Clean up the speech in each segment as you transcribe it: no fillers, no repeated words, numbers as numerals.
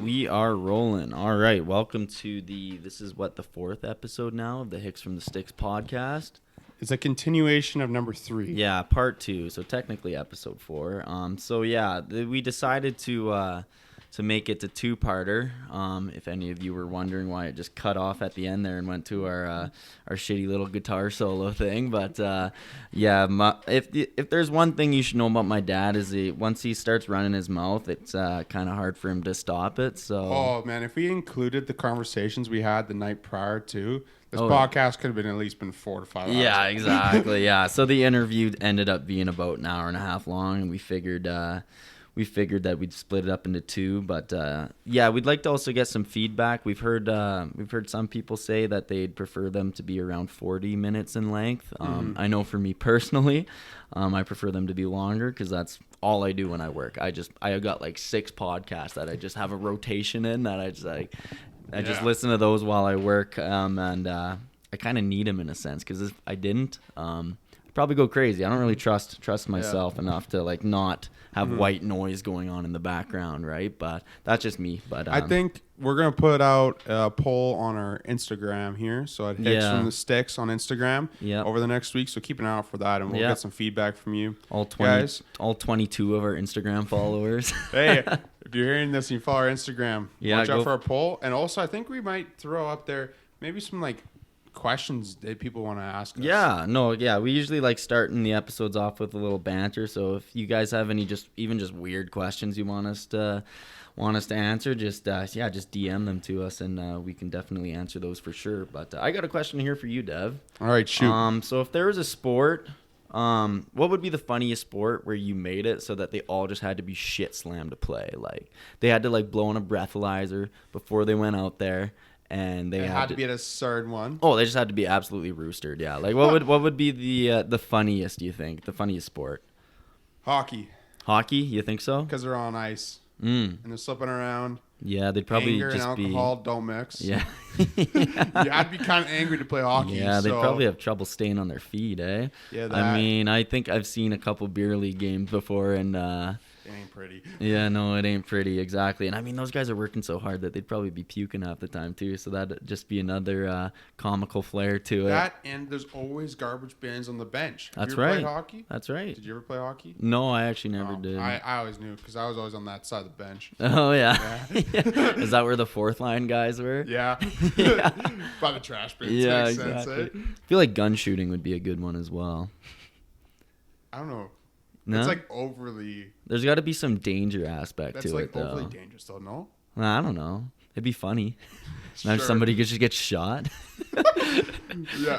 We are rolling. All right, welcome to this is the fourth episode now of the Hicks from the Sticks podcast. It's a continuation of number 3. Yeah, part 2, so technically episode 4. We decided to make it a two-parter. If any of you were wondering why it just cut off at the end there and went to our shitty little guitar solo thing, but if there's one thing you should know about my dad is once he starts running his mouth, it's kind of hard for him to stop it. So oh man, if we included the conversations we had the night prior to this podcast, could have been at least 4 to 5 hours. Yeah, exactly. Yeah, so the interview ended up being about an hour and a half long, and we figured that we'd split it up into 2, but we'd like to also get some feedback. We've heard some people say that they'd prefer them to be around 40 minutes in length. I know for me personally, I prefer them to be longer because that's all I do when I work. I got like 6 podcasts that I just have a rotation in that I just listen to those while I work, and I kind of need them in a sense because if I didn't, I'd probably go crazy. I don't really trust myself enough to like not have white noise going on in the background, right? But that's just me. But I think we're gonna put out a poll on our Instagram here, so at Hicks from the Sticks on Instagram over the next week. So keep an eye out for that, and we'll get some feedback from you, all 22 of our Instagram followers. Hey, if you're hearing this and you follow our Instagram, watch out for our poll. And also, I think we might throw up there maybe some like questions that people want to ask us. We usually like starting the episodes off with a little banter, so if you guys have any just weird questions you want us to answer, just DM them to us, and we can definitely answer those for sure. But I got a question here for you, Dev. All right, shoot. So if there was a sport, what would be the funniest sport where you made it so that they all just had to be shit slammed to play? Like they had to like blow on a breathalyzer before they went out there. And they had to be at a certain one. Oh, they just had to be absolutely roostered. Yeah, like what would be the funniest? You think the funniest sport? Hockey. Hockey? You think so? Because they're on ice and they're slipping around. Yeah, they'd probably Anger just and alcohol don't mix. Yeah, you had to be kind of angry to play hockey. Yeah, they'd probably have trouble staying on their feet, eh? Yeah, I mean, I think I've seen a couple beer league games before, and it ain't pretty. Yeah, no, it ain't pretty, exactly. And I mean, those guys are working so hard that they'd probably be puking half the time too. So that'd just be another comical flair to it. That, and there's always garbage bins on the bench. That's you ever right. Play hockey? That's right. Did you ever play hockey? No, I actually never did. I always knew because I was always on that side of the bench. Oh yeah. Is that where the fourth line guys were? Yeah. By the trash bins. Yeah, makes exactly. Sense, eh? I feel like gun shooting would be a good one as well. I don't know. No? It's like overly. There's got to be some danger aspect to it, though. That's like overly dangerous, though, no? I don't know. It'd be funny. Imagine somebody could just get shot.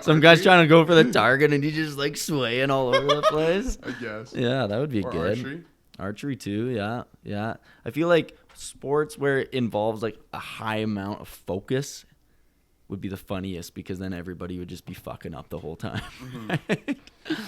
Some guy's trying to go for the target and he's just like swaying all over the place. I guess. Yeah, that would be good. Archery too, yeah. I feel like sports where it involves like a high amount of focus would be the funniest because then everybody would just be fucking up the whole time.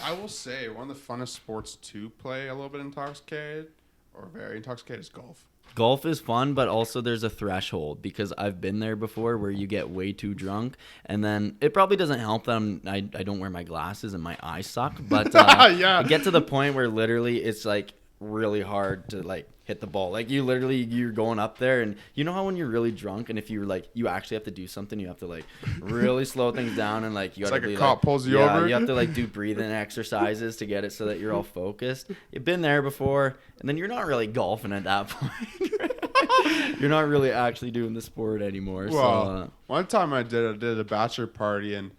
I will say one of the funnest sports to play a little bit intoxicated or very intoxicated is golf. Golf is fun, but also there's a threshold because I've been there before where you get way too drunk, and then it probably doesn't help that I don't wear my glasses and my eyes suck, but you get to the point where literally it's like really hard to like hit the ball. Like you're going up there, and you know how when you're really drunk and if you're like you actually have to do something, you have to like really slow things down, and like you got to be a cop pulls you over. You have to like do breathing exercises to get it so that you're all focused. You've been there before, and then you're not really golfing at that point. You're not really actually doing the sport anymore. Well, one time I did a bachelor party, and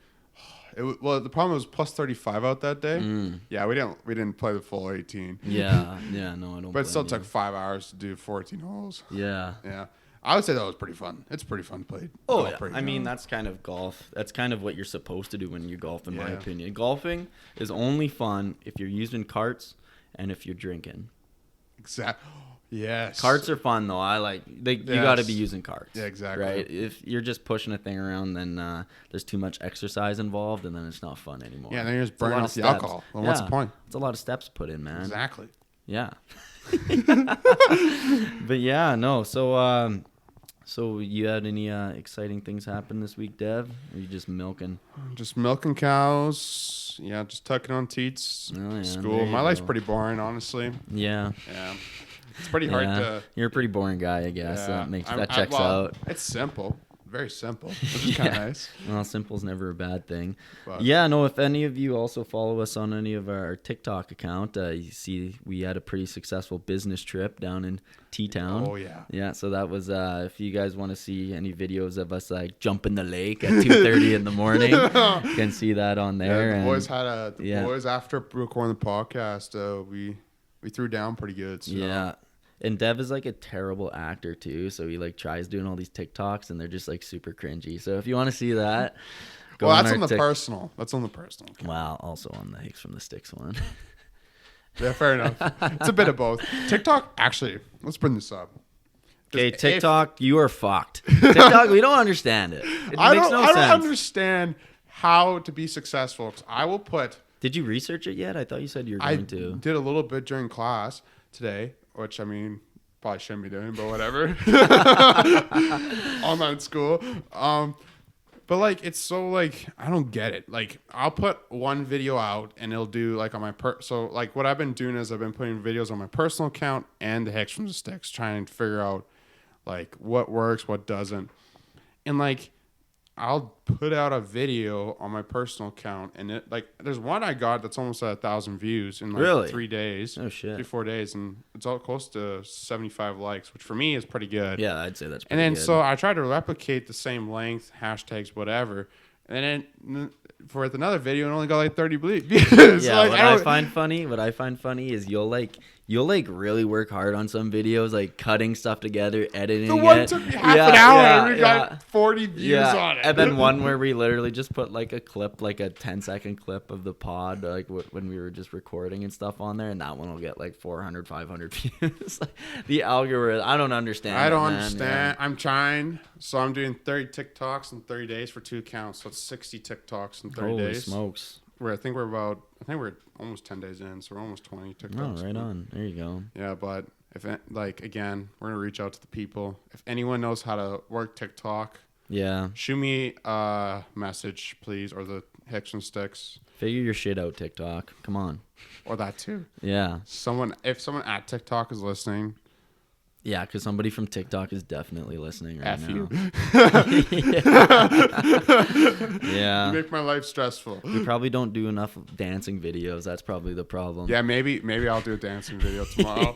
the problem was plus 35 out that day. Yeah, we didn't play the full 18. Yeah, no, I don't. But it still took 5 hours to do 14 holes. Yeah. I would say that was pretty fun. It's pretty fun to play. Oh, yeah. I mean, that's kind of golf. That's kind of what you're supposed to do when you golf, in my opinion. Golfing is only fun if you're using carts and if you're drinking. Exactly. Yes. Carts are fun though. You got to be using carts. Yeah, exactly. Right. If you're just pushing a thing around, then there's too much exercise involved, and then it's not fun anymore. Yeah, then you're just burning off the alcohol. Well, what's the point? It's a lot of steps put in, man. Exactly. Yeah. But yeah, no. So you had any exciting things happen this week, Dev? Or are you just milking? Just milking cows. Yeah, just tucking on teats. Oh, yeah, school. My life's pretty boring, honestly. Yeah. Yeah. It's pretty hard to. You're a pretty boring guy, I guess. That checks out. It's simple. Very simple, which is kind of nice. Well, simple's never a bad thing. But if any of you also follow us on any of our TikTok account, you see we had a pretty successful business trip down in T-Town. Oh, yeah. Yeah, so that was, if you guys want to see any videos of us like jump in the lake at 2:30 in the morning, you can see that on there. Yeah, the boys after recording the podcast, we threw down pretty good. So. Yeah. And Dev is like a terrible actor too, so he like tries doing all these TikToks and they're just like super cringy. So if you want to see that, that's on the personal. That's on the personal. Wow, also on the Hicks from the Sticks one. Yeah, fair enough. It's a bit of both. TikTok, actually, let's bring this up. Okay, TikTok, you are fucked. TikTok, we don't understand it. I don't understand how to be successful. I will put. Did you research it yet? I thought you said you were going to. I did a little bit during class today. Which, I mean, probably shouldn't be doing, but whatever. Online school. But, like, it's so, like, I don't get it. Like, I'll put one video out, and it'll do, like, on my... So, like, what I've been doing is I've been putting videos on my personal account and the Hicks from the Sticks, trying to figure out, like, what works, what doesn't. And, like... I'll put out a video on my personal account, and it like there's one I got that's almost at 1,000 views in like 3 days. Oh shit! 3-4 days, and it's all close to 75 likes, which for me is pretty good. Yeah, I'd say that's. Pretty good. So I tried to replicate the same length, hashtags, whatever, and then for another video, it only got like 30 views. Yeah, like, what I find funny is you'll really work hard on some videos, like cutting stuff together, editing it. The one took me half an hour and we got 40 views on it. And then one where we literally just put like a clip, like a 10-second clip of the pod, like when we were just recording and stuff on there, and that one will get like 400, 500 views. Like, the algorithm, I don't understand. I don't understand. Yeah. I'm trying. So I'm doing 30 TikToks in 30 days for 2 accounts. So it's 60 TikToks in 30 days. Holy smokes. I think we're almost 10 days in, so we're almost 20 TikToks. Oh, right on. There you go. Yeah, but if again, we're gonna reach out to the people. If anyone knows how to work TikTok, shoot me a message, please, or the Hicks and Sticks. Figure your shit out, TikTok. Come on. Or that too. Yeah. If someone at TikTok is listening. Yeah, because somebody from TikTok is definitely listening right now. You. Yeah. You make my life stressful. We probably don't do enough dancing videos. That's probably the problem. Yeah, maybe I'll do a dancing video tomorrow.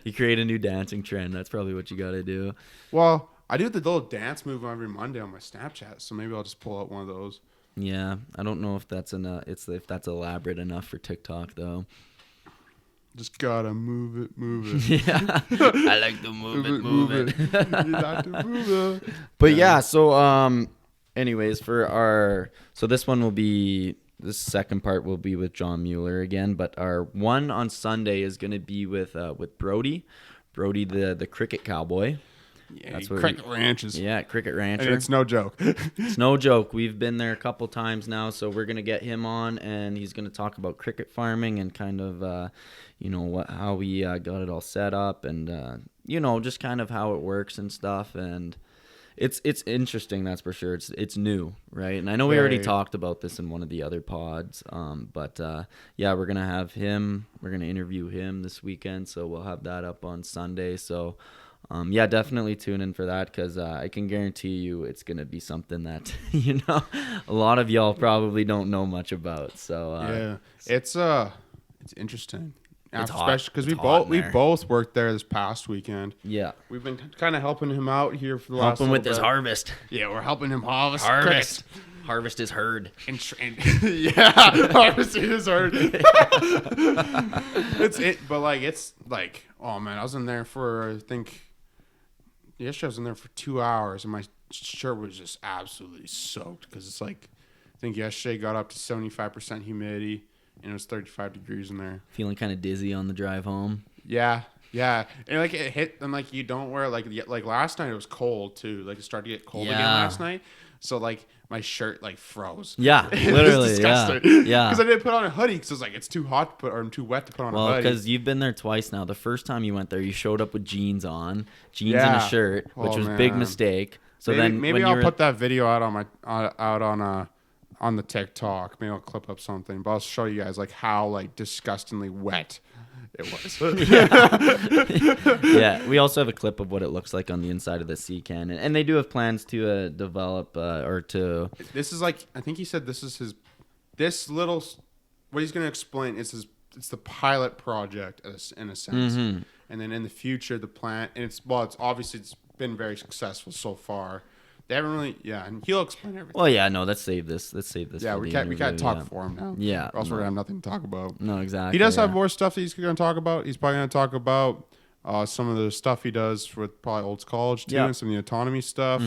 You create a new dancing trend. That's probably what you got to do. Well, I do the little dance move every Monday on my Snapchat, so maybe I'll just pull out one of those. Yeah, I don't know if that's enough. If that's elaborate enough for TikTok though. Just gotta move it. Yeah, I like to move it. You like to move it. But yeah, so anyways, this one will be the second part will be with John Muller again, but our one on Sunday is gonna be with Brody, the cricket cowboy. Yeah, that's cricket ranches. Yeah, cricket rancher. And it's no joke. It's no joke. We've been there a couple times now, so we're gonna get him on, and he's gonna talk about cricket farming and kind of, how we got it all set up, and just kind of how it works and stuff. And it's interesting, that's for sure. It's new, right? And I know we already talked about this in one of the other pods, but we're gonna have him. We're gonna interview him this weekend, so we'll have that up on Sunday. So. Definitely tune in for that, because I can guarantee you it's going to be something that, a lot of y'all probably don't know much about. So it's interesting. It's especially because we both worked there this past weekend. Yeah. We've been kind of helping him out here for the last with this harvest. Yeah, we're helping him harvest. Harvest is herd. Harvest is herd. It's like, oh man, I was in there for, I think, yesterday I was in there for 2 hours, and my shirt was just absolutely soaked, because it's like, I think yesterday got up to 75% humidity, and it was 35 degrees in there. Feeling kind of dizzy on the drive home. Yeah. And like it hit, and like you don't wear like last night it was cold too. Like it started to get cold again last night. So like my shirt like froze. Yeah, literally. Yeah. Because I didn't put on a hoodie because it was like it's too hot to put, or too wet to put on a hoodie. Well, because you've been there twice now. The first time you went there, you showed up with jeans and a shirt, which was a big mistake. So maybe I'll put that video out on my on the TikTok. Maybe I'll clip up something, but I'll show you guys like how like disgustingly wet It was. Yeah, we also have a clip of what it looks like on the inside of the sea cannon, and they do have plans to develop or to. This is like, I think he said this is his, this little, what he's going to explain is his, it's the pilot project in a sense. Mm-hmm. And then in the future, the plant, and it's obviously it's been very successful so far. They haven't really, and he'll explain everything. Well, yeah, no, let's save this. Yeah, for we the can't interview, talk for him now. Yeah, or else we're gonna have nothing to talk about. No, exactly. He does have more stuff that he's going to talk about. He's probably going to talk about some of the stuff he does with probably Olds College too, and some of the autonomy stuff,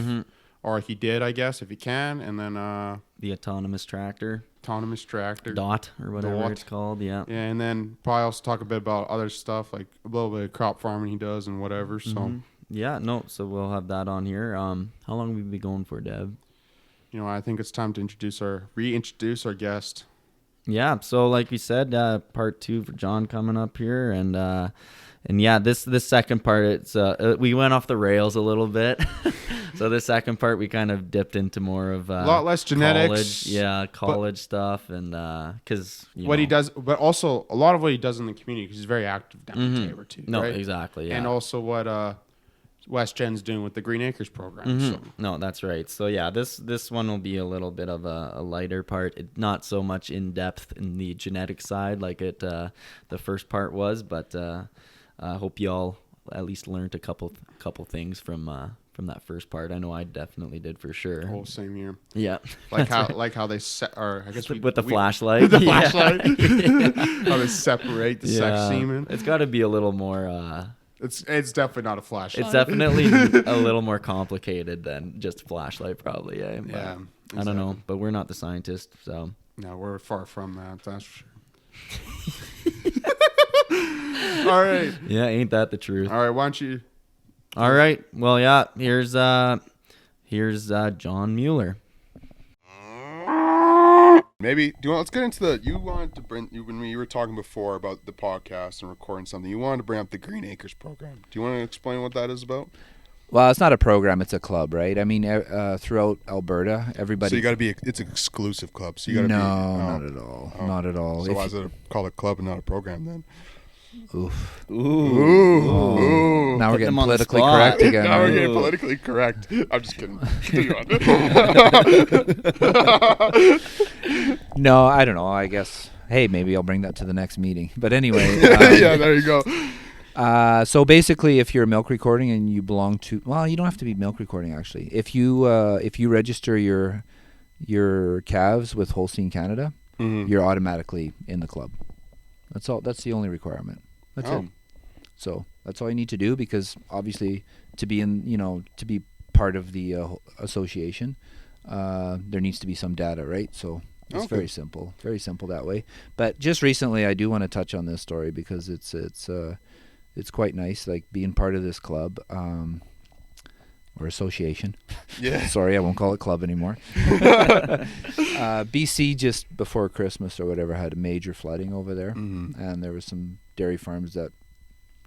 or he did, I guess, if he can, and then the autonomous tractor, DOT or whatever it's called. Yeah, and then probably also talk a bit about other stuff like a little bit of crop farming he does and whatever. So. Yeah, no, so we'll have that on here. How long will we be going for, Deb? You know, I think it's time to reintroduce our guest. Yeah, so like we said, part 2 for John coming up here, and yeah, this second part, it's we went off the rails a little bit. So the second part, we kind of dipped into more of a lot less genetics, college stuff, and because what he does, but also a lot of what he does in the community, because he's very active down in Taber too. No, right? exactly, yeah. And also what West Gen's doing with the Green Acres program. So. No, that's right. So yeah, this one will be a little bit of a lighter part. Not so much in depth in the genetic side like the first part was, but I hope you all at least learned a couple things from that first part. I know I definitely did for sure. Oh, same here. Yeah, like how they set, or I guess with the flashlight. The flashlight. How they separate the sex semen. It's got to be a little more. It's definitely not a flashlight. It's definitely a little more complicated than just a flashlight, probably. Yeah. Exactly. I don't know, but we're not the scientists, so. No, we're far from that. That's for sure. All right. Yeah, ain't that the truth? All right, why don't you? All right. Well, yeah. Here's John Muller. Maybe let's get into you wanted to bring when you were talking before about the podcast and recording something. You wanted to bring up the Green Acres program. Do you want to explain what that is about? Well, it's not a program; it's a club, right? I mean, throughout Alberta, everybody. So you got to be. It's an exclusive club. So you got to be. No, not at all. Not at all. So why is it called a club and not a program then? Oof. Ooh. Oh. Now we're getting politically correct again. Now we're getting politically correct. I'm just kidding. No, I don't know. I guess. Hey, maybe I'll bring that to the next meeting. But anyway. Yeah, there you go. So basically, if you're milk recording and you belong to, well, you don't have to be milk recording actually. If you register your calves with Holstein Canada, you're automatically in the club. That's all. That's the only requirement. That's it. So that's all you need to do, because obviously to be part of the association, there needs to be some data, right? So it's very simple that way. But just recently, I do want to touch on this story because it's quite nice, like being part of this club or association. Yeah. Sorry, I won't call it club anymore. BC just before Christmas or whatever had a major flooding over there, and there was some dairy farms that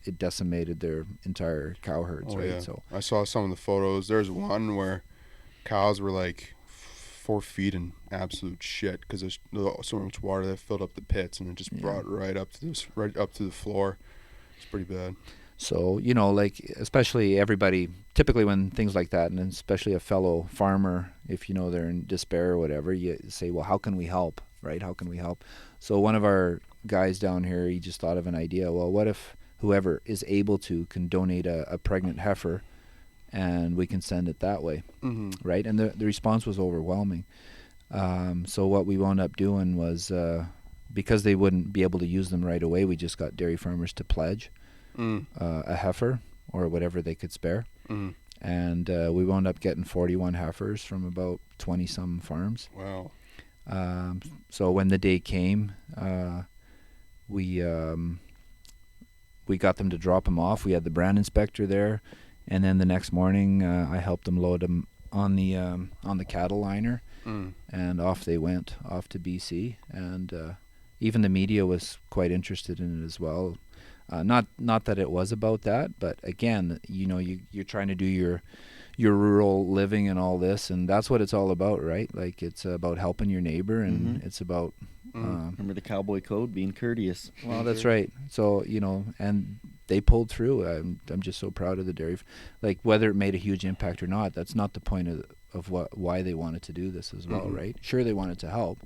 it decimated their entire cow herds. Right. Yeah. So I saw some of the photos. There's one where cows were like 4 feet in absolute shit because there's so much water that filled up the pits, and it just brought right up to the floor. It's pretty bad. So, like, especially everybody, typically when things like that, and especially a fellow farmer, if they're in despair or whatever, you say, well, how can we help, right? How can we help? So one of our guys down here, he just thought of an idea. Well, what if whoever is able to can donate a pregnant heifer, and we can send it that way, right? And the response was overwhelming. So what we wound up doing was, because they wouldn't be able to use them right away, we just got dairy farmers to pledge a heifer or whatever they could spare. And we wound up getting 41 heifers from about 20-some farms. Wow. So when the day came, we got them to drop them off. We had the brand inspector there, and then the next morning I helped them load them on the cattle liner, and off they went, off to BC. And even the media was quite interested in it as well. Not that it was about that, but again, you're trying to do your rural living and all this, and that's what it's all about, right? Like, it's about helping your neighbor, and it's about Remember the cowboy code, being courteous. Well, that's right. So, and they pulled through. I'm just so proud of the dairy. Like, whether it made a huge impact or not, that's not the point of why they wanted to do this as well, right? Sure, they wanted to help,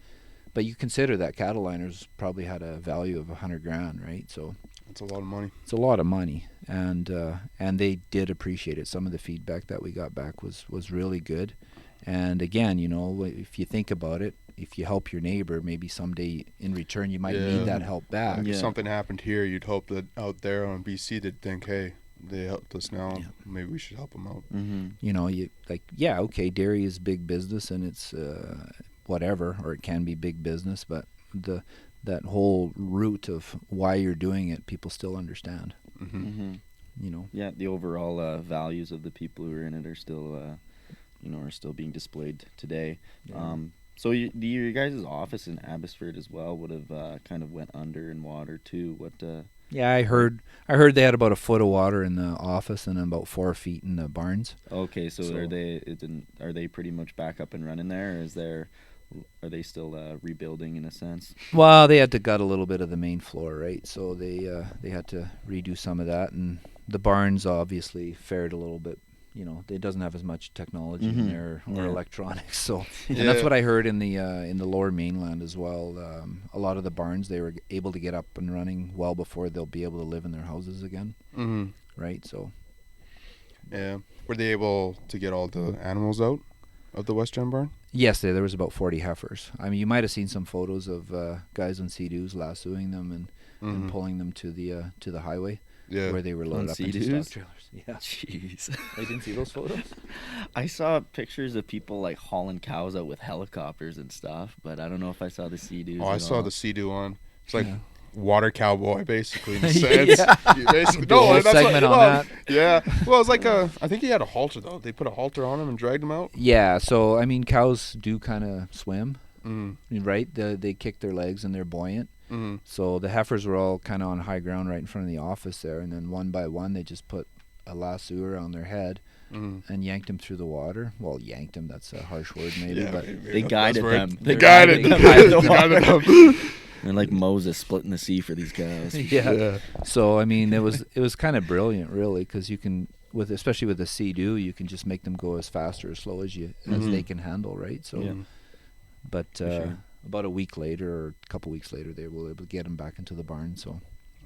but you consider that cattle liners probably had a value of $100,000, right? So It's a lot of money. it's a lot of money, and they did appreciate it. Some of the feedback that we got back was really good. And again, if you think about it, if you help your neighbor, maybe someday in return you might need that help back. Like Yeah. if something happened here, you'd hope that out there on BC they'd think, hey, they helped us now. Yeah. Maybe we should help them out. Okay, dairy is big business and it's whatever, or it can be big business, but that whole root of why you're doing it, people still understand. Yeah, the overall values of the people who are in it are still, are still being displayed today. Yeah. So your guys' office in Abbotsford as well would have kind of went under in water too. What? Yeah, I heard they had about a foot of water in the office and about 4 feet in the barns. Okay, so are they pretty much back up and running there, or are they still rebuilding in a sense? Well, they had to gut a little bit of the main floor, right? So they had to redo some of that, and the barns obviously fared a little bit. It doesn't have as much technology in there or electronics. So, and that's what I heard in the Lower Mainland as well. A lot of the barns, they were able to get up and running well before they'll be able to live in their houses again. Right. So. Yeah. Were they able to get all the animals out of the West Gen barn? Yes, there was about 40 heifers. I mean, you might have seen some photos of guys on Sea-Doos lassoing them and pulling them to the highway. Yeah. Where they were loaded On up into Sea-Doos? stock trailers. Yeah. Jeez. I didn't see those photos. I saw pictures of people like hauling cows out with helicopters and stuff, but I don't know if I saw the Sea-Doos. Oh, I at saw all. the Sea-Doo one. It's like Yeah. water cowboy, basically. In a sense. You basically, Do a whole that's what- segment on well, that. Yeah. Well, it's like I think he had a halter though. They put a halter on him and dragged him out. Yeah, so I mean, cows do kind of swim, Mm. right? They kick their legs and they're buoyant. Mm. So the heifers were all kind of on high ground right in front of the office there, and then one by one they just put a lasso on their head Mm. and yanked them through the water. Well, yanked them, that's a harsh word maybe, Yeah, but maybe They that's guided where- them. They They guided them. guided them. They guided them. They're like Moses splitting the sea for these cows. yeah. So I mean, it was kind of brilliant, really, because you can especially with the Sea-Doo, you can just make them go as fast or as slow as they can handle, right? So, Yeah. but sure. about a week later or a couple weeks later, they were able to get them back into the barn. So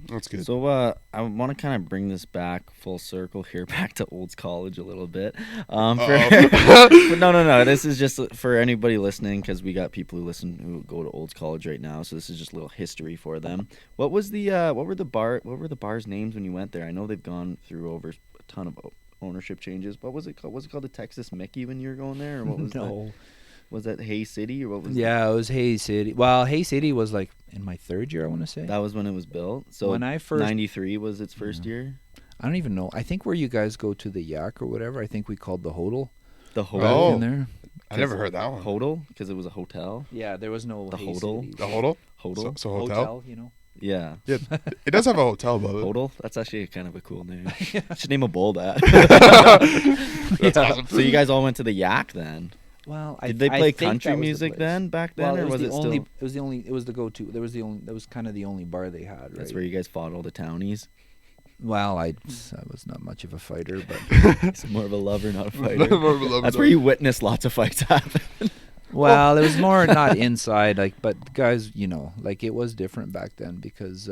That's good. So I want to kind of bring this back full circle here, back to Olds College a little bit. But no. This is just for anybody listening, because we got people who listen who go to Olds College right now. So this is just a little history for them. What were the bars' names when you went there? I know they've gone through over a ton of ownership changes. What was it called? Was it called the Texas Mickey when you were going there, or what was Was that Hay City, or what was yeah, it was Hay City. Well, Hay City was like in my third year, I want to say. that was when it was built? So When I first- 93 was its first year. I don't even know. I think where you guys go to the Yak or whatever, I think we called the Hodel. The Right Hodel. in there. I never heard that one. Hodel, because it was a hotel. Yeah, there was no The Hay Hodel? City. The hotel? Hodel. So hotel? Yeah. Yeah, it does have a hotel above it. Hodel. That's actually kind of a cool name. Should name a bull that. That's awesome. So you guys all went to the Yak then? Well, Did they I play think that country was the music place. then, back then, Well, or was it still? It was the go-to. That was kind of the only bar they had, right? That's where you guys fought all the townies. Well, I was not much of a fighter, but It's more of a lover, not a fighter. More of a lover, That's not- where you witnessed lots of fights happen. well, it was more not inside, but guys, it was different back then because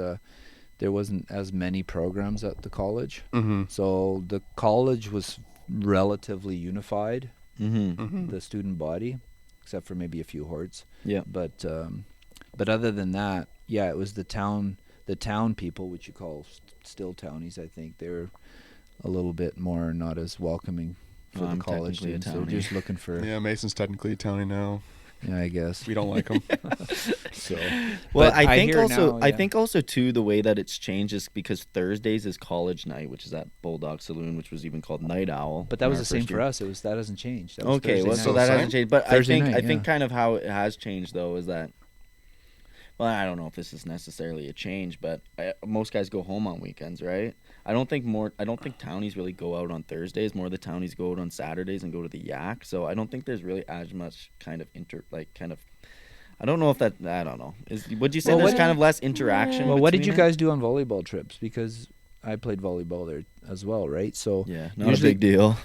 there wasn't as many programs at the college. Mhm. So the college was relatively unified, Mm-hmm. the student body, except for maybe a few hordes. Yeah. But other than that, yeah, it was the town people, which you call still townies. I think they're a little bit more not as welcoming for Well, the I'm college technically a students. They're townie. just looking for, Yeah, Mason's technically a townie now. yeah, I guess. We don't like him. So, Well, but I think hear also, now, I yeah. think also too, the way that it's changed is because Thursdays is college night, which is at Bulldog Saloon, which was even called Night Owl. But that in was our the same first for year. us. That hasn't changed. That was Okay, Thursday well, night. so that Same? hasn't changed. But Thursday I think night, yeah. kind of how it has changed though is that. Well, I don't know if this is necessarily a change, but most guys go home on weekends, right? I don't think townies really go out on Thursdays. More of the townies go out on Saturdays and go to the Yak. So I don't think there's really as much kind of I don't know if that. I don't know. Would you say Well, there's what- kind of less interaction? Well, what did between you it? guys do on volleyball trips? Because I played volleyball there as well, right? So Yeah, not usually- a big deal.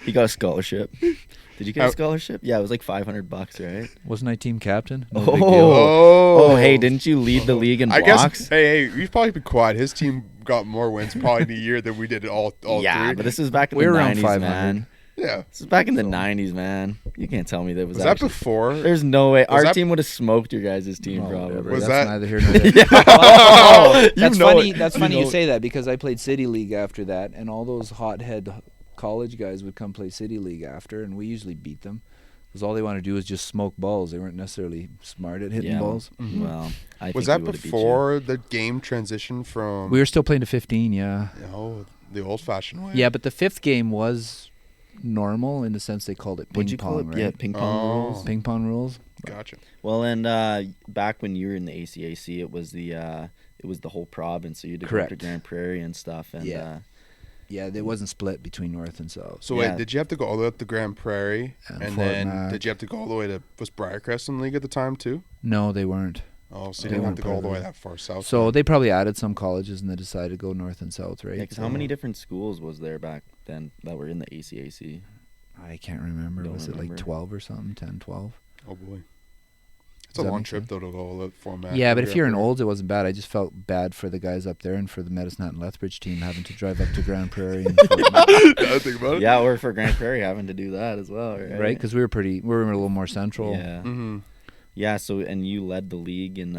He got a scholarship. Did you get a How- scholarship? Yeah, it was like $500, right? wasn't I team captain? No Oh. big deal. Oh, hey, didn't you lead the league in I blocks? guess. Hey, we've probably been quiet. His team got more wins probably in a year than we did all yeah, three. but this is back in We the were around 90s, 500. man. Yeah. This is back in the 90s, man. You can't tell me that was Was that actually. before? There's no way. Our that- team would have smoked your guys' team, Well, probably. whatever. Was That's that- neither here nor there. Yeah. Oh, You that's know funny. it. That's You funny know you it. say that because I played City League after that, and all those hothead college guys would come play City League after, and we usually beat them because all they want to do is just smoke balls. They weren't necessarily smart at hitting Yeah. balls. Well, I Was think that we would've beat you. before the game transition from We were still playing to 15, yeah. the old-fashioned way? Yeah, but the fifth game was normal in the sense they called it ping What'd you call pong, it? Yeah, right? ping pong Oh. rules. Ping pong rules. Gotcha. Well, and back when you were in the ACAC, it was the whole province, so you had to go up to Correct. Grand Prairie and stuff. And Yeah. Yeah, it wasn't split between north and south. So Yeah. wait, did you have to go all the way up to Grand Prairie, And and Fort then Mac. did you have to go all the way to was Briarcrest in the league at the time too? No, they weren't. Oh, so They you didn't have weren't to go all the part way of it. that far south. So then. they probably added some colleges and they decided to go north and south, right? Yeah, 'cause So how many different schools was there back then that were in the ACAC? I can't remember. Don't Was it remember. like 12 or something? 10, 12? Oh boy, it's Does a that long make trip sense? though to go all the format. Yeah, but if you're an olds, it wasn't bad. I just felt bad for the guys up there and for the Medicine Hat and Lethbridge team having to drive up to Grand Prairie, and I think about it. Yeah, or for Grand Prairie having to do that as well, right? right? Because we were a little more central. Yeah. Mm-hmm. Yeah, so and you led the league in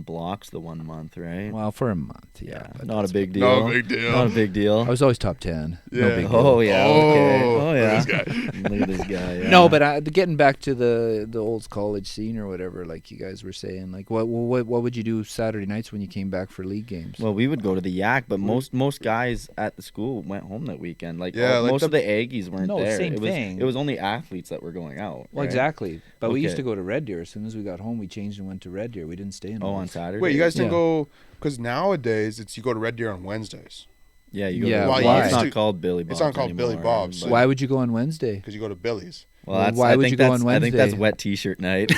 blocks the 1 month, right? Well, for a month, yeah. but not a that's- big deal. Not a big deal. Not a big deal. I was always top 10. No Yeah. big deal. Oh yeah. Okay. Oh look yeah. at this guy. Look at this guy. Yeah. No, but getting back to the old college scene or whatever, like you guys were saying, like what would you do Saturday nights when you came back for league games? Well, we would go to the Yak, but most guys at the school went home that weekend. Like, Yeah, like most of the Aggies weren't No, there. same it was, thing. It was only athletes that were going out. Well, right? exactly. But we used Okay. to go to Red Deer. As soon as we got home, we changed and went to Red Deer. We didn't stay in. Oh, on Olds. Saturday. Wait, you guys didn't Yeah. go because nowadays you go to Red Deer on Wednesdays Yeah, you go. Yeah, To, why? well, it's Used not to- called Billy Bob's. it's not called Billy anymore, Bob's, but- so- Why would you go on Wednesday? because you go to Billy's. Well, Well, that's, why I would think you go that's, on I think that's Wednesday? wet T-shirt night.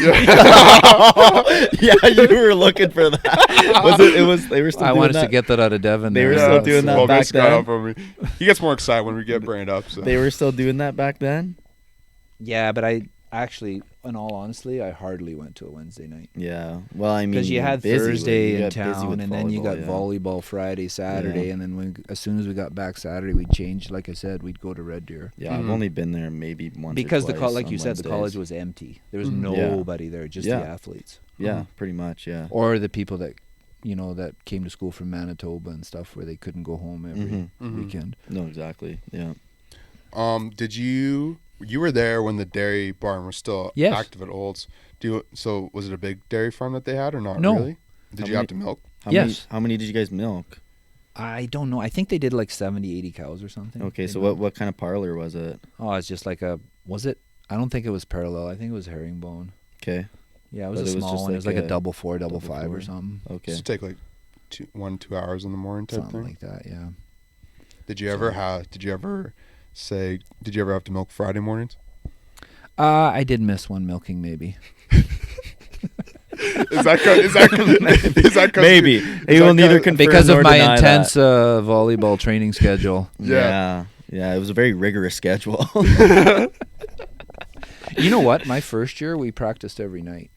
Yeah, you were looking for that. Was it? It was. They were still. I doing wanted that. to get that out of Devon. They there. were still doing that Well, back Vince got then? up on me. He gets more excited when we get brained up. So. They were still doing that back then. Yeah, but I actually, in all honesty, I hardly went to a Wednesday night. Yeah. Well, I mean, Because you had busy with- Thursday you in got busy town, with and then you got yeah. volleyball Friday, Saturday, Yeah. and then as soon as we got back Saturday, we'd change. Like I said, we'd go to Red Deer. Yeah, I've Mhm. only been there maybe once. Because or twice like on you said, the Wednesdays. college was empty. There was Mhm. Yeah. nobody there, just Yeah. the athletes Yeah, pretty much. Yeah. or the people that that came to school from Manitoba and stuff, where they couldn't go home every Mhm. Mhm. weekend. No, exactly. Yeah. Did you were there when the dairy barn was still Yes. active at Olds? So was it a big dairy farm that they had or not No. really? Did How you many- have to milk? How Yes. Many, how many did you guys milk? I don't know. I think they did like 70, 80 cows or something. Okay, They so milked. what kind of parlor was it? Oh, it's just like was it? I don't think it was parallel. I think it was herringbone. Okay. Yeah, it was But a it was small just one. It was like like a a double 4, double double 5 or four. something. Okay. Just take like 2 hours in the morning type Something thing. like that, yeah. Did you ever have to milk Friday mornings? I did miss one milking, maybe. Is that cause Maybe. He will neither confirm Because of nor my deny intense that. volleyball training schedule. Yeah. Yeah, it was a very rigorous schedule. You know what? My first year, we practiced every night.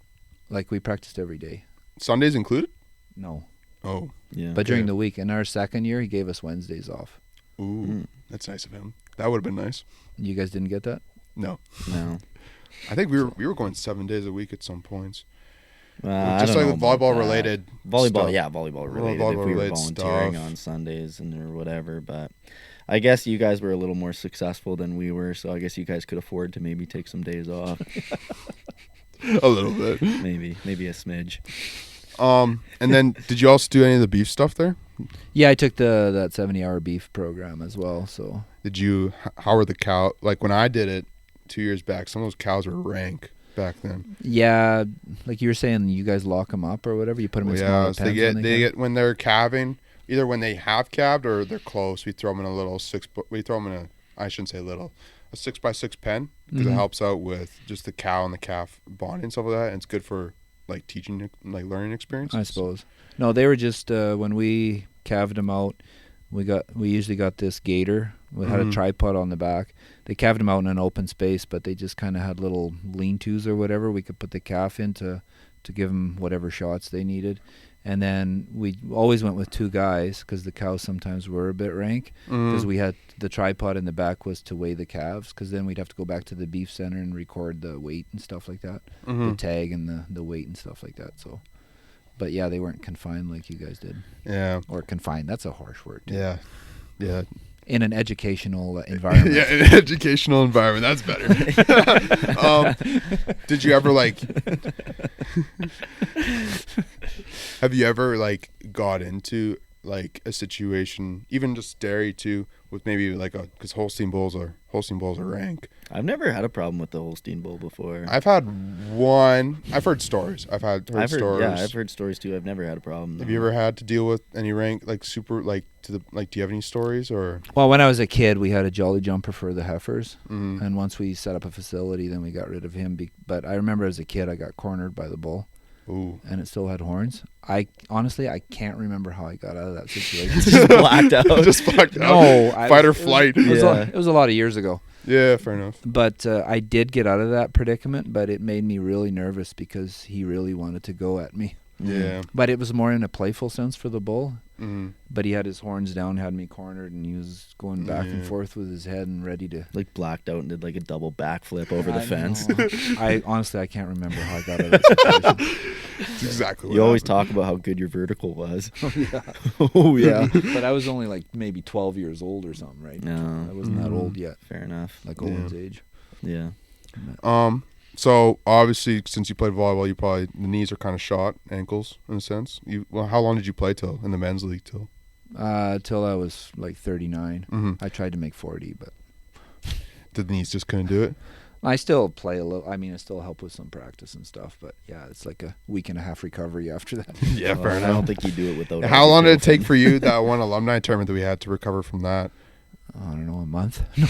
Like, we practiced every day. Sundays included? No. Oh, Yeah. But during the week. In our second year, he gave us Wednesdays off. ooh, Mm. that's nice of him. That would have been nice. You guys didn't get that? No, No. I think we were going 7 days a week at some points. I Just don't like know about volleyball that. related. Volleyball, stuff. yeah, volleyball related. Volleyball if we were related volunteering stuff. on Sundays and or whatever, but I guess you guys were a little more successful than we were, so I guess you guys could afford to maybe take some days off, A little bit. maybe a smidge. And then did you also do any of the beef stuff there? Yeah, I took that 70-hour beef program as well. So Did you? How were the cow? Like when I did it 2 years back, some of those cows were rank back then. yeah, like you were saying, you guys lock them up or whatever. You put them in smaller so pens. they get when they're calving, either when they have calved or they're close. We throw them in a little we throw them in I shouldn't say little, a 6x6 pen because it Mhm. helps out with just the cow and the calf bonding and stuff like that. And it's good for like teaching, like learning experience? I suppose. No, they were just when we calved them out. We usually got this gator. We had a tripod on the back. They calved them out in an open space, but they just kind of had little lean-tos or whatever we could put the calf in to give them whatever shots they needed. And then we always went with 2 guys because the cows sometimes were a bit rank, because we had the tripod in the back was to weigh the calves, because then we'd have to go back to the beef center and record the weight and stuff like that, the tag and the weight and stuff like that. So, but yeah, they weren't confined like you guys did. Yeah. Or confined. That's a harsh word. Too. Yeah. Yeah. In an educational environment. Yeah, in an educational environment. That's better. Did you ever like? Have you ever like got into like a situation, even just dairy too, with maybe like because Holstein bulls are rank. I've never had a problem with the Holstein bull before. I've had one. I've heard stories. I've heard stories. Yeah, I've heard stories too. I've never had a problem. Have you ever had to deal with any rank like super like do you have any stories or? Well, when I was a kid, we had a Jolly Jumper for the heifers, and once we set up a facility, then we got rid of him. But I remember as a kid, I got cornered by the bull. Ooh. And it still had horns. I honestly can't remember how I got out of that situation. Just blacked out. Just blacked out. No, fight or flight. It was a lot of years ago. Yeah, fair enough. But I did get out of that predicament, but it made me really nervous because he really wanted to go at me. Yeah. But it was more in a playful sense for the bull. Mm-hmm. But he had his horns down, had me cornered, and he was going back and forth with his head and ready to... Like blacked out and did like a double backflip over the fence. I can't remember how I got out of that situation. That's exactly what You always happened. talk about how good your vertical was. Yeah. Oh, yeah. But I was only like maybe 12 years old or something, right? No. I wasn't that old yet. Fair enough. Like Owen's age. Yeah. So obviously, since you played volleyball, you probably the knees are kind of shot, ankles in a sense. How long did you play till in the men's league till? Till I was like 39. Mm-hmm. I tried to make 40, but The knees just couldn't do it. I still play a little. I mean, I still help with some practice and stuff, but yeah, it's like a week and a half recovery after that. Yeah, fair I enough. don't think you do it without. How long did it take for you that one alumni tournament that we had to recover from that? I don't know, a month. No,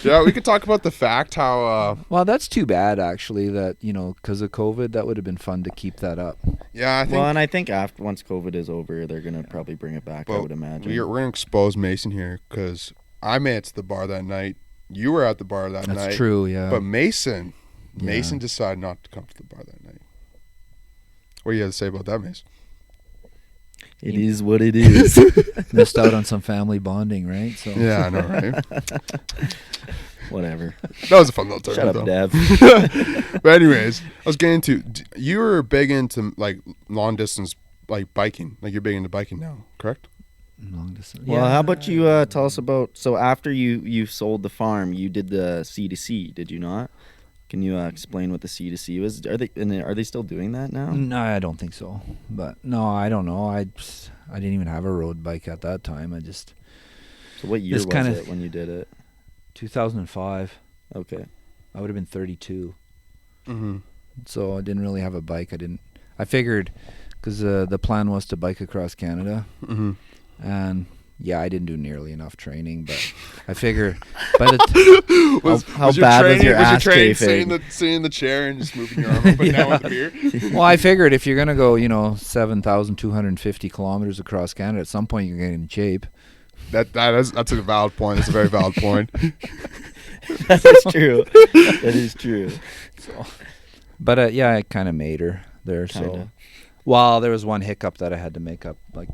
Yeah, we could talk about the fact how. well, that's too bad actually. That because of COVID, that would have been fun to keep that up. Yeah, I think. Well, and I think once COVID is over, they're gonna probably bring it back. I would imagine. We're gonna expose Mason here because I made it to the bar that night. You were at the bar that night. That's true, yeah. But Mason decided not to come to the bar that night. What do you have to say about that, Mason? It is what it is. Missed out on some family bonding, right? So Yeah, I know, right? Whatever. That was a fun little Shut tournament, up, though. Dev. But anyways, I was getting to you were big into like long distance like biking. Like you're big into biking now, correct? long distance. Well, how about you tell us about? So after you sold the farm, you did the C2C, did you not? Can you explain what the C2C was? Are they still doing that now? No, I don't think so. But no, I don't know. I didn't even have a road bike at that time. So what year was it when you did it? 2005. Okay. I would have been 32. Mm-hmm. So I didn't really have a bike. I figured because the plan was to bike across Canada. Mm-hmm. And yeah, I didn't do nearly enough training, but I figure by the how bad was your ass training chafing? sitting in the chair and just moving your arm up and down with the beer? well, I figured if you're gonna go, 7,250 kilometers across Canada, at some point you're getting in shape. That's a valid point. That's a very valid point. That is true. That is true. So, but yeah, I kind of made her there. Kinda. So, well, there was one hiccup that I had to make up. Like,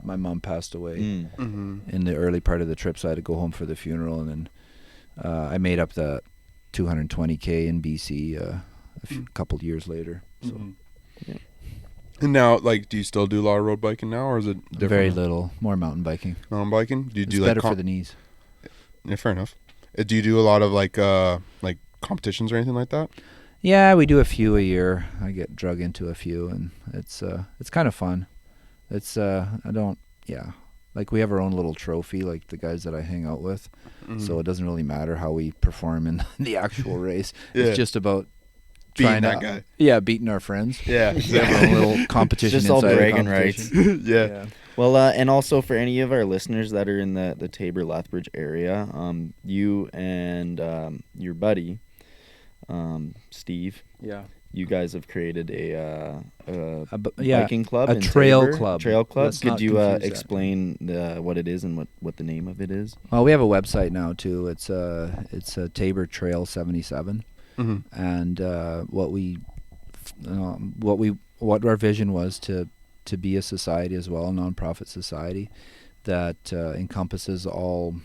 my mom passed away Mm-hmm. in the early part of the trip, so I had to go home for the funeral, and then I made up the 220K in BC a couple years later. So Mm-hmm. And now, like, do you still do a lot of road biking now, or is it different? very little, more mountain biking. Mountain biking? Do you It's do better like for the knees. Yeah, fair enough. Do you do a lot of like competitions or anything like that? Yeah, we do a few a year. I get drug into a few, and it's kind of fun. It's like we have our own little trophy, like the guys that I hang out with. Mm-hmm. So it doesn't really matter how we perform in the actual race. Yeah. It's just about Beating trying that to, guy. Yeah, beating our friends. Yeah. We have our own little competition. Just all inside our bragging rights. competition. Yeah. Well, and also for any of our listeners that are in the Tabor Lethbridge area, you and your buddy Steve, Yeah. you guys have created a Yeah, biking club, a in trail Taber. club. Trail club. Let's Could not you confuse that. explain what it is and what the name of it is? Well, we have a website now too. It's a Taber Trail 77, Mm-hmm. and what our vision was to be a society as well, a nonprofit society that encompasses all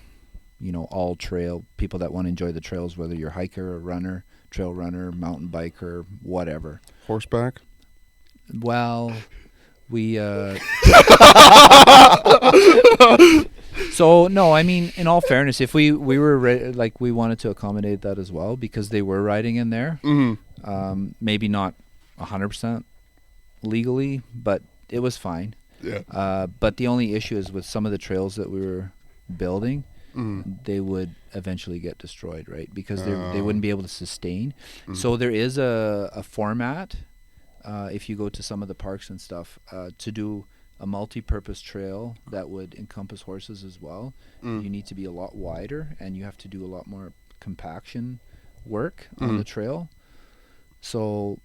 trail people that want to enjoy the trails, whether you're a hiker, a runner, trail runner, mountain biker, whatever. Horseback. Well, we so no, I mean, in all fairness, if we were we wanted to accommodate that as well, because they were riding in there, maybe not 100% legally, but it was fine. Yeah. But the only issue is with some of the trails that we were building, they would eventually get destroyed, right? Because they wouldn't be able to sustain. So there is a format, if you go to some of the parks and stuff, to do a multi-purpose trail that would encompass horses as well. You need to be a lot wider, and you have to do a lot more compaction work on the trail. So,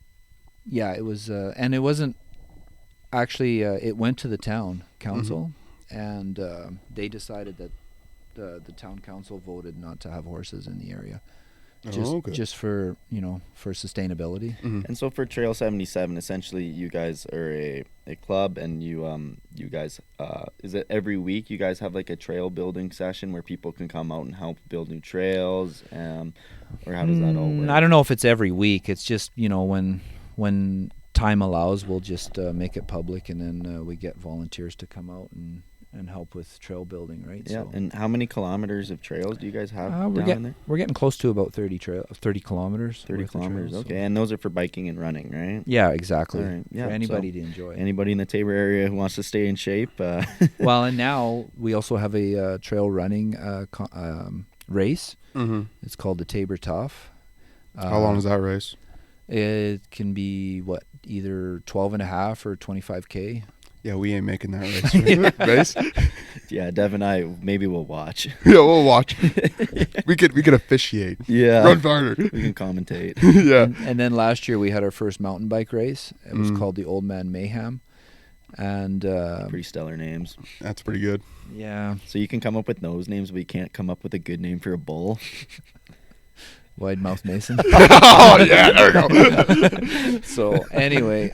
yeah, it was, and it wasn't actually. It went to the town council, and they decided that the town council voted not to have horses in the area, just for sustainability. And so for Trail 77, essentially, you guys are a club, and you guys is it every week you guys have like a trail building session where people can come out and help build new trails, or how does that all work? I don't know if it's every week. It's just when time allows, we'll just make it public, and then we get volunteers to come out and help with trail building, right? Yeah. So, and how many kilometers of trails do you guys have down there? we're getting close to about 30 kilometers. 30 worth of kilometers. trails, Okay, so. and those are for biking and running, right? Yeah, exactly. All right, yeah, For anybody so to enjoy. Anybody in the Taber area who wants to stay in shape. Well, and now we also have a trail running race. It's called the Taber Tough. How long is that race? It can be either 12.5 or 25K. Yeah, we ain't making that race. Race? Yeah, Dev and I, maybe we'll watch. Yeah, we'll watch. We could officiate. Yeah. Run farther. We can commentate. Yeah. And then last year we had our first mountain bike race. It was called the Old Man Mayhem. And Pretty stellar names. That's pretty good. yeah, So you can come up with those names, but you can't come up with a good name for a bull. Wide Mouth Mason. Oh, yeah, there we go. So anyway,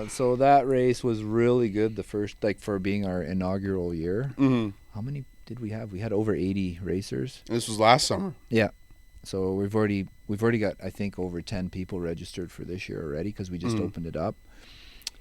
so that race was really good. The first, for being our inaugural year. How many did we have? We had over 80 racers. This was last summer. Yeah. So we've already got, I think, over 10 people registered for this year already, because we just opened it up.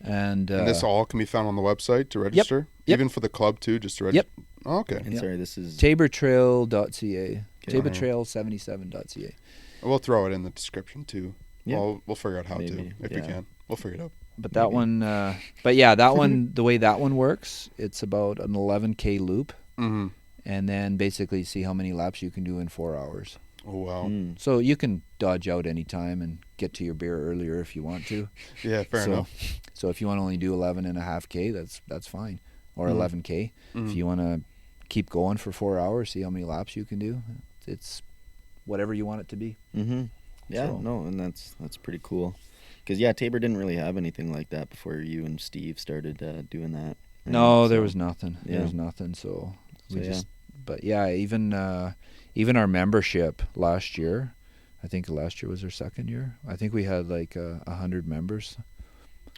And this all can be found on the website to register? Yep. Even for the club, too, just to register? Yep. Oh, okay. And sorry, this is tabertrail.ca. Okay. Tabertrail77.ca. We'll throw it in the description, too. Yeah. We'll figure out how Maybe, to, if we yeah. can. We'll figure it out. But that one, that one, the way that one works, it's about an 11K loop, and then basically see how many laps you can do in 4 hours. Oh, wow. So you can dodge out any time and get to your beer earlier if you want to. Yeah, fair enough. So if you want to only do 11.5K, that's fine, or 11K. If you want to keep going for 4 hours, see how many laps you can do. It's whatever you want it to be. Mm-hmm. Yeah, So- no, and that's pretty cool. Because, yeah, Taber didn't really have anything like that before you and Steve started doing that. right? No, there So- was nothing. yeah. There was nothing. So we So, yeah. just, but yeah, even our membership last year, I think last year was our second year. I think we had 100 members.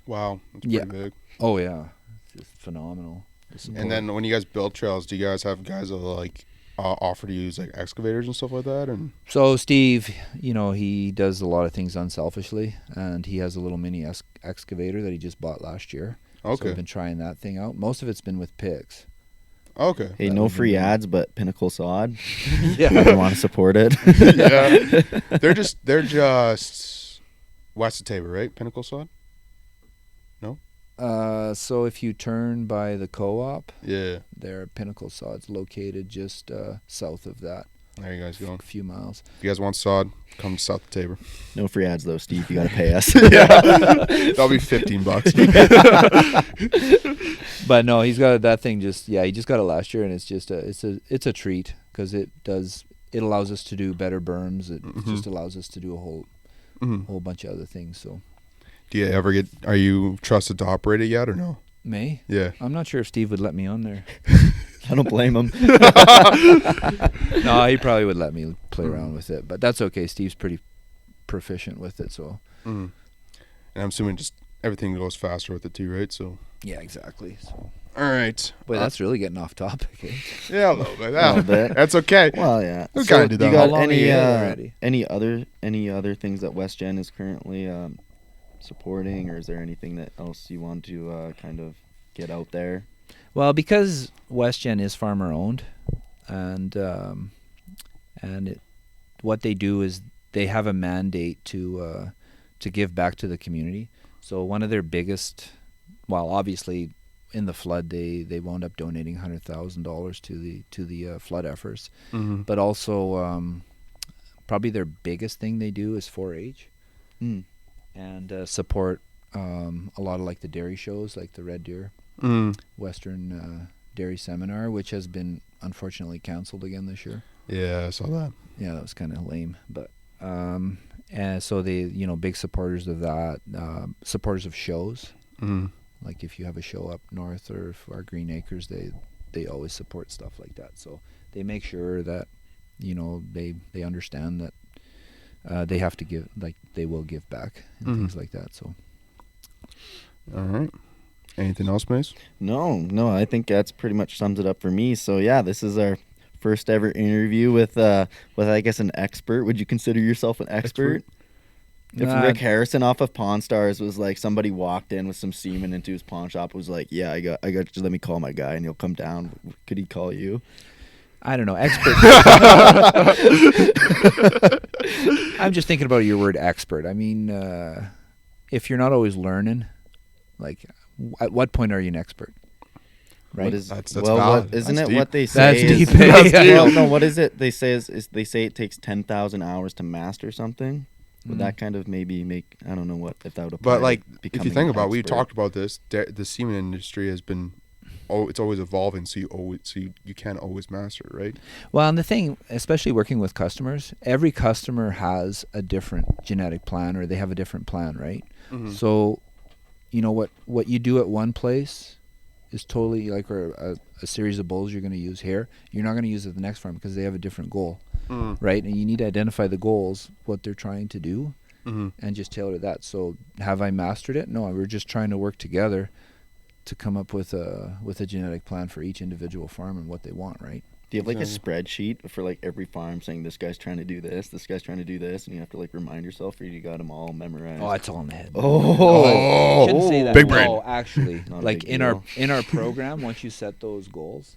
Wow. That's Yeah. pretty big. Oh yeah, it's just phenomenal. The support. And then when you guys build trails, do you guys have guys that offer to use excavators and stuff like that? And So Steve, he does a lot of things unselfishly, and he has a little mini excavator that he just bought last year. So okay, we've been trying that thing out. Most of it's been with picks. okay, Hey, That no would be free good. ads, but Pinnacle Sod. Yeah. If you want to support it. yeah. They're just west of Tabor, right? Pinnacle Sod. So if you turn by the co-op, Yeah, their Pinnacle Sod's located just south of that, there you guys go. a few miles. If you guys want sod, come to south of Tabor. No free ads, though, Steve. You got to pay us. That'll be $15. But no, he's got that thing. He just got it last year, and it's just it's a treat, because it does it allows us to do better berms. It Mm-hmm. just allows us to do a whole bunch of other things. So Do you ever are you trusted to operate it yet or no? May. Yeah. I'm not sure if Steve would let me on there. I don't blame him. No, he probably would let me play around with it, but that's okay. Steve's pretty proficient with it, so. Mm. And I'm assuming just everything goes faster with it too, right? So. Yeah, exactly. So. All right. Boy, that's really getting off topic. Eh? Yeah, a little bit. A little bit. That's okay. Well, yeah. We kinda do that. You How got long are any you already? any other things that WestGen is currently supporting, or is there anything that else you want to kind of get out there? Well, because WestGen is farmer owned, and what they do is they have a mandate to give back to the community. So one of their biggest, well, obviously in the flood they wound up donating $100,000 to the flood efforts, Mm-hmm. but also probably their biggest thing they do is 4-H and support a lot of like the dairy shows, like the Red Deer Western Dairy Seminar, which has been unfortunately canceled again this year. Yeah, I saw that. Yeah, that was kind of lame, but and so they, big supporters of that, supporters of shows. Mm-hmm. Like if you have a show up north or if our Green Acres, they always support stuff like that. So they make sure that they understand that they have to give, like they will give back and things like that. So All right. Anything else, Mace? No, I think that's pretty much sums it up for me. So yeah, this is our first ever interview with I guess an expert. Would you consider yourself an expert? If Rick Harrison off of Pawn Stars was like, somebody walked in with some semen into his pawn shop, was like, yeah, I got just let me call my guy and he'll come down. Could he call you? I don't know, expert. I'm just thinking about your word expert. I mean, if you're not always learning, like, at what point are you an expert? Right? What is, That's well, valid. what, isn't That's it deep. what they say? That's is- deep. That's deep. Well, no, what is it? They say they say it takes 10,000 hours to master something. Would that kind of maybe make, I don't know what, if that would apply But like, to if you becoming think an about it, we expert. talked about this. The semen industry has been, it's always evolving. So you can't always master it, right? Well, and the thing, especially working with customers, every customer has a different genetic plan, or they have a different plan, right? Mm-hmm. So, what you do at one place is totally like a series of bulls you're going to use here. You're not going to use it at the next farm because they have a different goal, right? And you need to identify the goals, what they're trying to do, and just tailor that. So, have I mastered it? No, we're just trying to work together to come up with a genetic plan for each individual farm and what they want, right? Do you have like a spreadsheet for like every farm saying this guy's trying to do this guy's trying to do this, and you have to like remind yourself, or you got them all memorized? Oh, it's all in the head. Oh, Shouldn't say that. Big brain. No, actually, Not a like big in deal. our program, once you set those goals,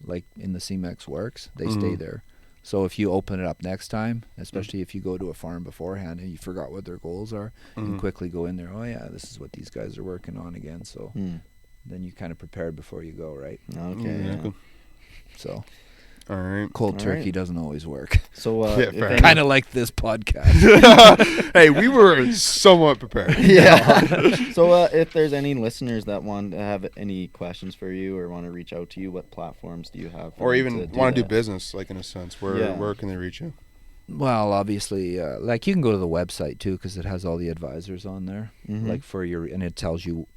like in the CMEX works, they stay there. So if you open it up next time, especially if you go to a farm beforehand and you forgot what their goals are, you quickly go in there. Oh yeah, this is what these guys are working on again. So then you kind of prepared before you go, right? Okay. Yeah, Yeah. cool. So All right. cold All turkey right. doesn't always work. So Yeah, if fair any- Kind of like this podcast. Hey, we were somewhat prepared. yeah. So if there's any listeners that want to have any questions for you or want to reach out to you, what platforms do you have? for Or them even to want to do that? business, like in a sense. Where can they reach you? Well, obviously, like you can go to the website too because it has all the advisors on there. Mhm. Like and it tells you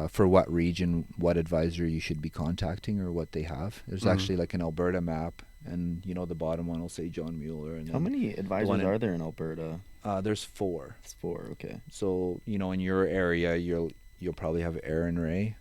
for what region, what advisor you should be contacting or what they have. There's actually like an Alberta map, and the bottom one will say John Muller. And How then, many advisors one in- are there in Alberta? There's 4. It's 4. Okay. So in your area, you'll probably have Aaron Ray,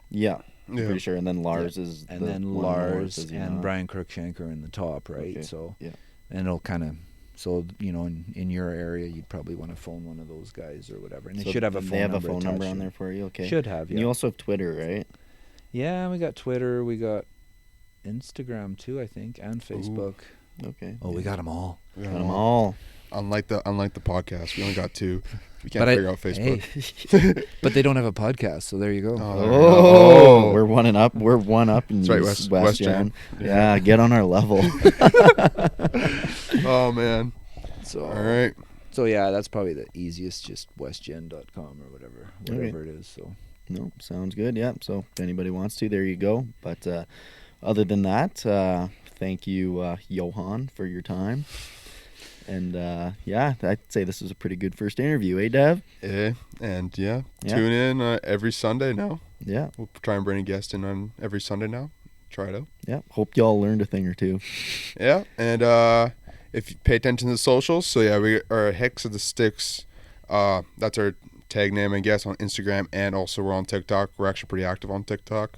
Yeah. I'm Yeah. pretty sure. And then Lars is and the then one Lars north, is he and not? Brian Cruikshanker in the top, right? Okay, So yeah. and it'll kind of. So, in your area, you'd probably want to phone one of those guys or whatever. And So they should have a phone they have number a phone number attached on to there it. for you. Okay. Should have, And yeah. you also have Twitter, right? Yeah, we got Twitter, we got Instagram too, I think, and Facebook. Okay. Oh, we got them all. Got them all. Unlike the podcast, we only got 2. We can't But figure out Facebook. Hey, but they don't have a podcast, so there you go. Oh, there we go. Oh, we're one up. We're one up in That's right, West West Gen. Gen. Yeah, get on our level. Oh man. So, All right. So yeah, that's probably the easiest, just westgen.com or whatever Okay. it is. So No, sounds good. Yeah. So if anybody wants to, there you go. But other than that, thank you, Johan, for your time. And yeah, I'd say this was a pretty good first interview, eh, Dev? Yeah, and tune in every Sunday now. Yeah. We'll try and bring a guest in on every Sunday now. Try it out. Yeah. Hope y'all learned a thing or two. Yeah, and if you pay attention to the socials, so yeah, we are Hicks of the Sticks. That's our tag name, I guess, on Instagram, and also we're on TikTok. We're actually pretty active on TikTok.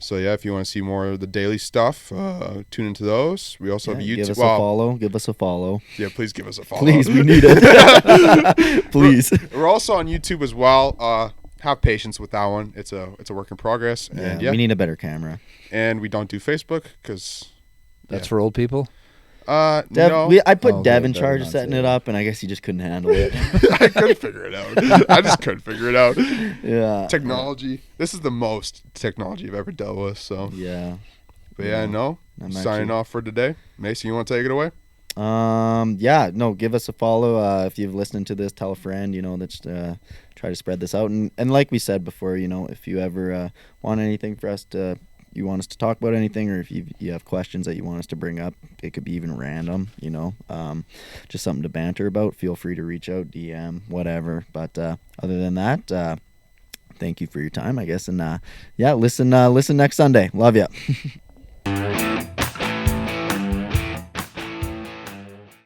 So yeah, if you want to see more of the daily stuff, tune into those. We also have YouTube. Give us a follow. Give us a follow. Yeah, please give us a follow. Please, we need it. Please. We're also on YouTube as well. Have patience with that one. It's a work in progress. And We need a better camera. And we don't do Facebook because That's for old people. Dev, no. I put Oh, Dev good, in charge better of not setting say it that. up, and I guess he just couldn't handle it. I couldn't figure it out. I just couldn't figure it out. Yeah. Technology. This is the most technology I've ever dealt with. So, Yeah. but yeah, no. I'm Signing off for today. Mason, you want to take it away? Yeah, no, give us a follow. If you've listened to this, tell a friend, that's try to spread this out. And like we said before, if you ever want anything for us you want us to talk about anything, or if you have questions that you want us to bring up, it could be even random, just something to banter about, feel free to reach out, DM, whatever. But other than that, thank you for your time, I guess. And listen next Sunday. Love ya.